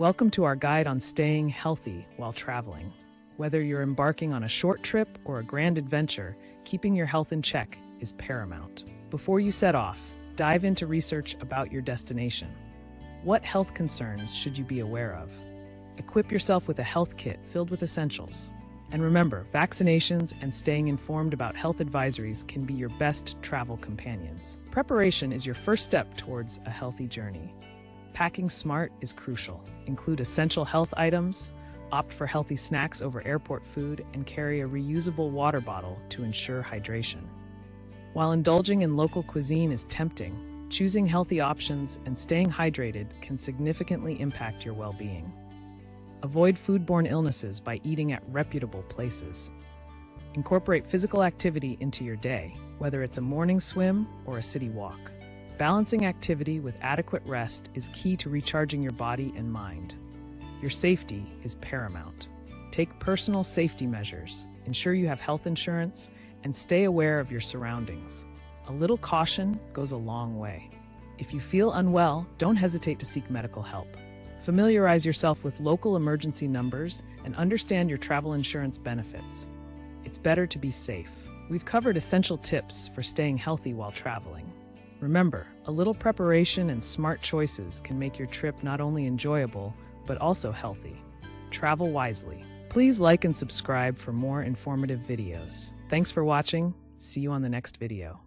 Welcome to our guide on staying healthy while traveling. Whether you're embarking on a short trip or a grand adventure, keeping your health in check is paramount. Before you set off, dive into research about your destination. What health concerns should you be aware of? Equip yourself with a health kit filled with essentials. And remember, vaccinations and staying informed about health advisories can be your best travel companions. Preparation is your first step towards a healthy journey. Packing smart is crucial. Include essential health items, opt for healthy snacks over airport food, and carry a reusable water bottle to ensure hydration. While indulging in local cuisine is tempting, choosing healthy options and staying hydrated can significantly impact your well-being. Avoid foodborne illnesses by eating at reputable places. Incorporate physical activity into your day, whether it's a morning swim or a city walk. Balancing activity with adequate rest is key to recharging your body and mind. Your safety is paramount. Take personal safety measures, ensure you have health insurance, and stay aware of your surroundings. A little caution goes a long way. If you feel unwell, don't hesitate to seek medical help. Familiarize yourself with local emergency numbers and understand your travel insurance benefits. It's better to be safe. We've covered essential tips for staying healthy while traveling. Remember, a little preparation and smart choices can make your trip not only enjoyable, but also healthy. Travel wisely. Please like and subscribe for more informative videos. Thanks for watching. See you on the next video.